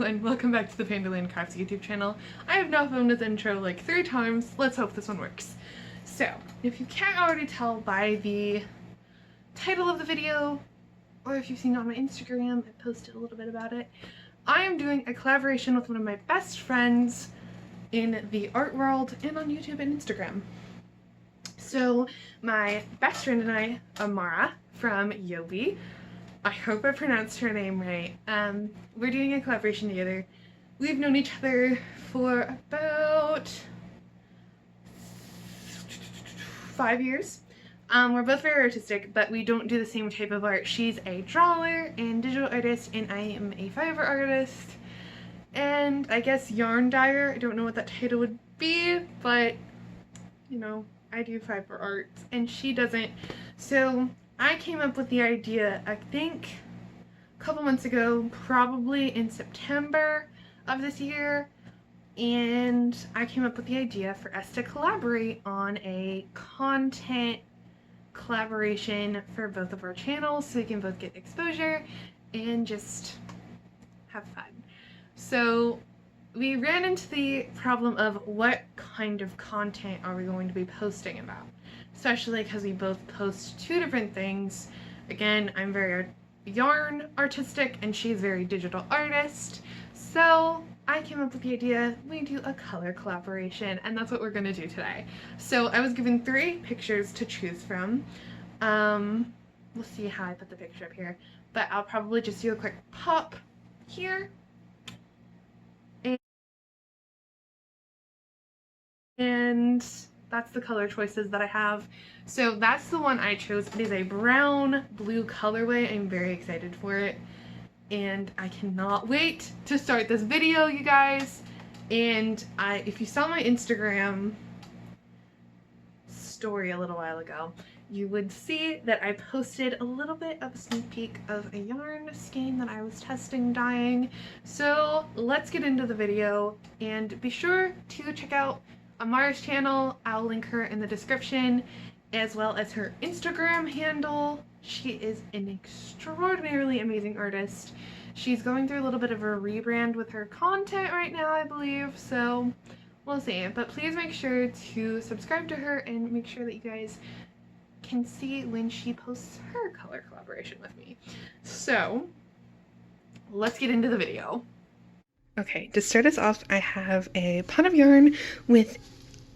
and welcome back to the Pandalane Crafts YouTube channel. I have now filmed this intro like 3 times. Let's hope this one works. So, if you can't already tell by the title of the video, or if you've seen it on my Instagram, I posted a little bit about it, I am doing a collaboration with one of my best friends in the art world and on YouTube and Instagram. So, my best friend and I, Amara from Yobi, I hope I pronounced her name right. We're doing a collaboration together. We've known each other for about 5 years. We're both very artistic, but we don't do the same type of art. She's a drawer and digital artist, and I am a fiber artist. And I guess yarn dyer. I don't know what that title would be, but you know, I do fiber art and she doesn't. So I came up with the idea, I think, a couple months ago, probably in September of this year, and I came up with the idea for us to collaborate on a content collaboration for both of our channels so we can both get exposure and just have fun. So we ran into the problem of what kind of content are we going to be posting about, especially because we both post 2 different things. Again, I'm very yarn artistic and she's very digital artist, so I came up with the idea we do a color collaboration, and that's what we're going to do today. So I was given 3 pictures to choose from. We'll see how I put the picture up here, but I'll probably just do a quick pop here. And that's the color choices that I have. So that's the one I chose. It is a brown blue colorway. I'm very excited for it, and I cannot wait to start this video, you guys. And if you saw my Instagram story a little while ago, you would see that I posted a little bit of a sneak peek of a yarn skein that I was testing dyeing. So let's get into the video, and be sure to check out Amara's channel. I'll link her in the description, as well as her Instagram handle. She is an extraordinarily amazing artist. She's going through a little bit of a rebrand with her content right now, I believe, so we'll see. But please make sure to subscribe to her and make sure that you guys can see when she posts her color collaboration with me. So let's get into the video. Okay, to start us off, I have a pot of yarn with,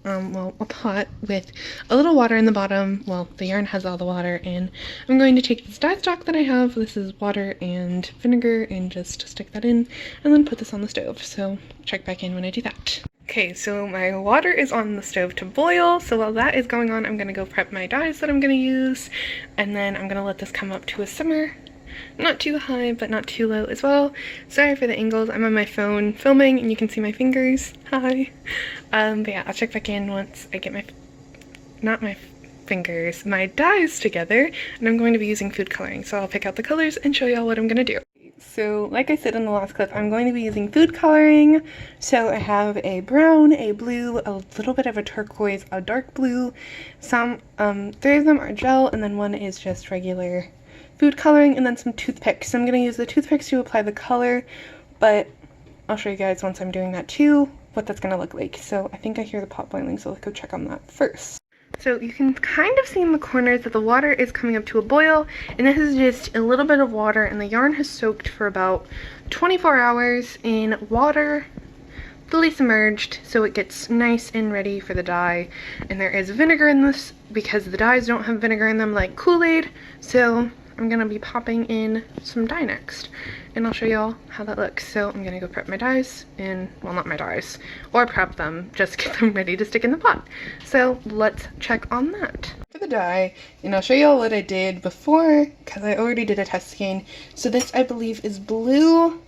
well, a pot with a little water in the bottom. Well, the yarn has all the water, and I'm going to take this dye stock that I have. This is water and vinegar, and just stick that in, and then put this on the stove. So check back in when I do that. Okay, so my water is on the stove to boil, so while that is going on, I'm gonna go prep my dyes that I'm gonna use, and then I'm gonna let this come up to a simmer. Not too high, but not too low as well. Sorry for the angles. I'm on my phone filming, and you can see my fingers. Hi. But yeah, I'll check back in once I get my dyes together, and I'm going to be using food coloring, so I'll pick out the colors and show y'all what I'm gonna do. So, like I said in the last clip, I'm going to be using food coloring. So I have a brown, a blue, a little bit of a turquoise, a dark blue. 3 of them are gel, and then 1 is just regular food coloring, and then some toothpicks. So I'm going to use the toothpicks to apply the color, but I'll show you guys once I'm doing that too what that's going to look like. So I think I hear the pot boiling, so let's go check on that first. So you can kind of see in the corners that the water is coming up to a boil, and this is just a little bit of water, and the yarn has soaked for about 24 hours in water, fully submerged, so it gets nice and ready for the dye. And there is vinegar in this because the dyes don't have vinegar in them like Kool-Aid, so I'm gonna be popping in some dye next, and I'll show y'all how that looks. So I'm gonna go prep my dyes, and, well, not my dyes, or prep them, just get them ready to stick in the pot. So let's check on that. For the dye, and I'll show y'all what I did before, because I already did a test skein. So this, I believe, is blue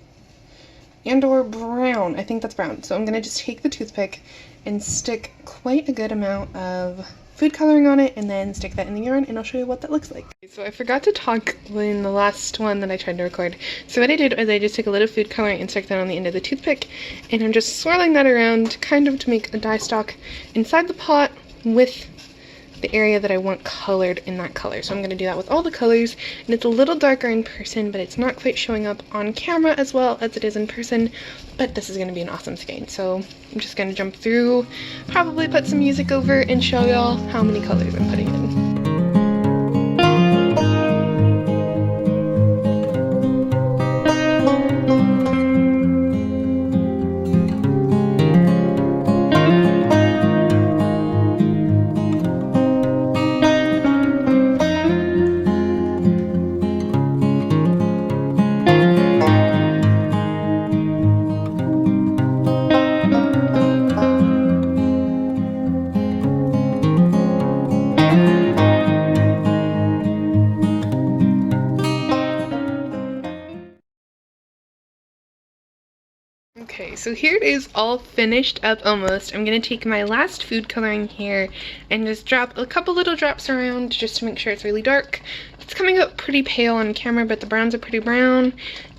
and or brown. I think that's brown. So I'm gonna just take the toothpick and stick quite a good amount of food coloring on it, and then stick that in the yarn, and I'll show you what that looks like. So I forgot to talk in the last one that I tried to record. So what I did was I just took a little food coloring and stuck that on the end of the toothpick, and I'm just swirling that around kind of to make a dye stock inside the pot with the area that I want colored in that color. So I'm going to do that with all the colors, and it's a little darker in person, but it's not quite showing up on camera as well as it is in person, but this is going to be an awesome skein. So I'm just going to jump through, probably put some music over, and show y'all how many colors I'm putting in. Okay, so here it is all finished up almost. I'm going to take my last food coloring here and just drop a couple little drops around just to make sure it's really dark. It's coming up pretty pale on camera, but the browns are pretty brown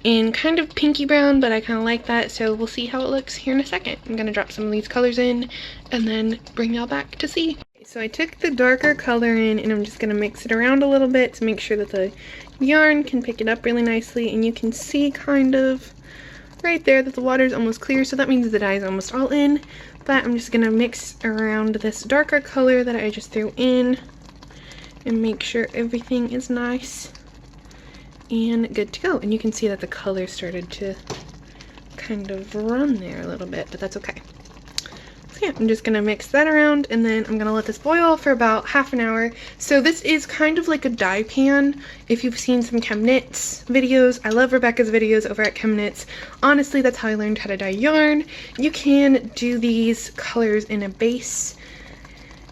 and kind of pinky brown, but I kind of like that, so we'll see how it looks here in a second. I'm going to drop some of these colors in and then bring y'all back to see. So I took the darker color in and I'm just going to mix it around a little bit to make sure that the yarn can pick it up really nicely, and you can see kind of right there that the water is almost clear, so that means the dye is almost all in. But I'm just gonna mix around this darker color that I just threw in and make sure everything is nice and good to go. And you can see that the color started to kind of run there a little bit, but that's okay. So yeah, I'm just gonna mix that around, and then I'm gonna let this boil for about half an hour. So this is kind of like a dye pan. If you've seen some ChemKnits videos, I love Rebecca's videos over at ChemKnits. Honestly, that's how I learned how to dye yarn. You can do these colors in a base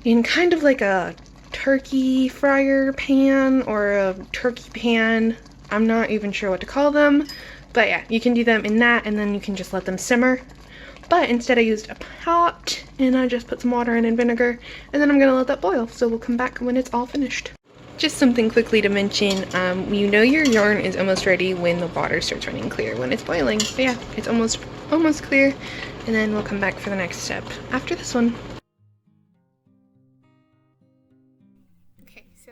in kind of like a turkey fryer pan or a turkey pan. I'm not even sure what to call them, but yeah, you can do them in that, and then you can just let them simmer. But instead I used a pot and I just put some water in and vinegar, and then I'm gonna let that boil. So we'll come back when it's all finished. Just something quickly to mention, you know your yarn is almost ready when the water starts running clear, when it's boiling. So yeah, it's almost clear, and then we'll come back for the next step after this one. Okay, so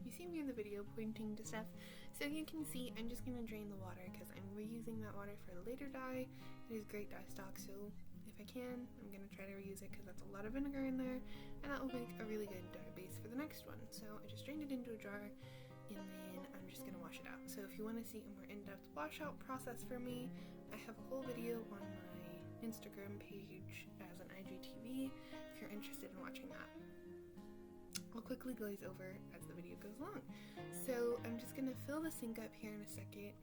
you see me in the video pointing to stuff. So you can see I'm just gonna drain the water because I'm reusing that water for a later dye. It is great dye stock, so if I can, I'm gonna try to reuse it because that's a lot of vinegar in there, and that will make a really good dye base for the next one. So I just drained it into a jar, and then I'm just gonna wash it out. So if you want to see a more in-depth wash out process for me, I have a whole video on my Instagram page as an IGTV if you're interested in watching that. I'll quickly glaze over as the video goes along. So I'm just gonna fill the sink up here in a second.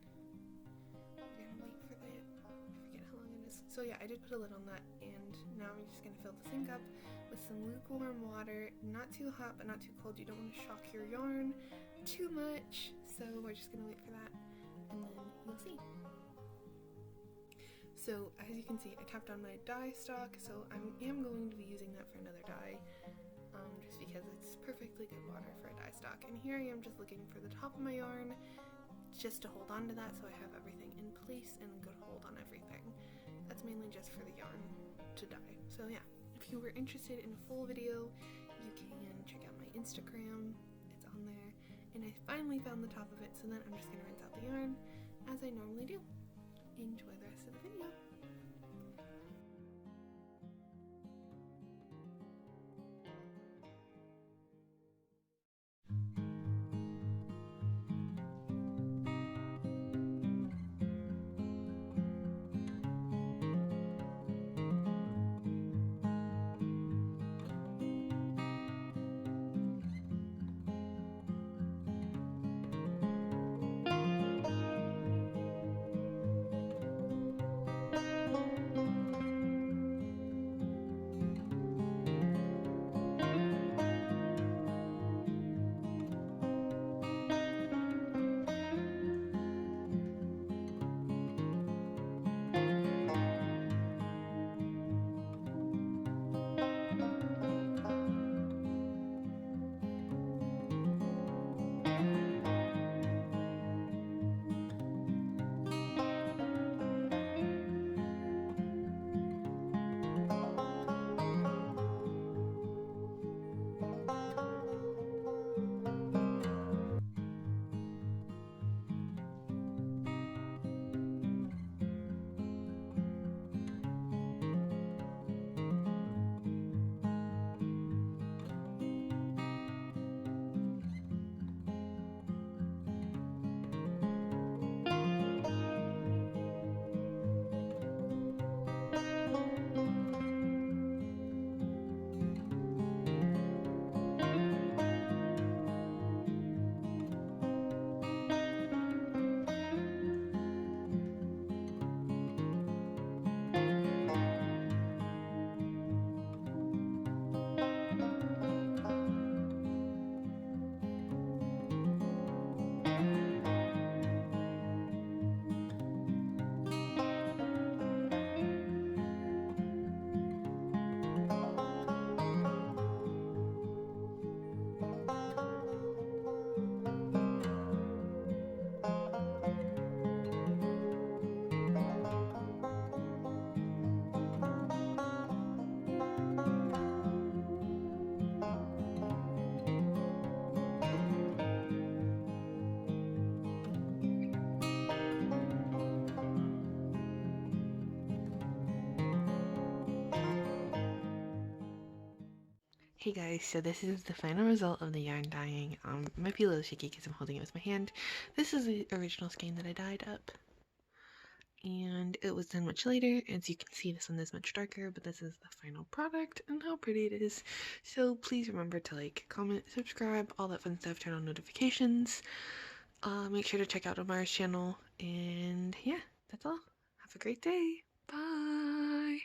I'm gonna wait for that. I forget how long it is. So yeah, I did put a lid on that, and now I'm just gonna fill the sink up with some lukewarm water. Not too hot, but not too cold. You don't want to shock your yarn too much. So we're just gonna wait for that, and then you'll see. So as you can see, I tapped on my dye stock, so I am going to be using that for another dye. Just because it's perfectly good water for a dye stock. And here I am just looking for the top of my yarn just to hold on to that so I have everything in place and a good hold on everything. That's mainly just for the yarn to dye. So yeah, if you were interested in a full video, you can check out my Instagram. It's on there. And I finally found the top of it, so then I'm just going to rinse out the yarn as I normally do. Enjoy the rest of the video. Hey guys, so this is the final result of the yarn dyeing. It might be a little shaky because I'm holding it with my hand. This is the original skein that I dyed up. And it was done much later. As you can see, this one is much darker, but this is the final product and how pretty it is. So please remember to like, comment, subscribe, all that fun stuff, turn on notifications. Make sure to check out Amara's channel. And yeah, that's all. Have a great day. Bye!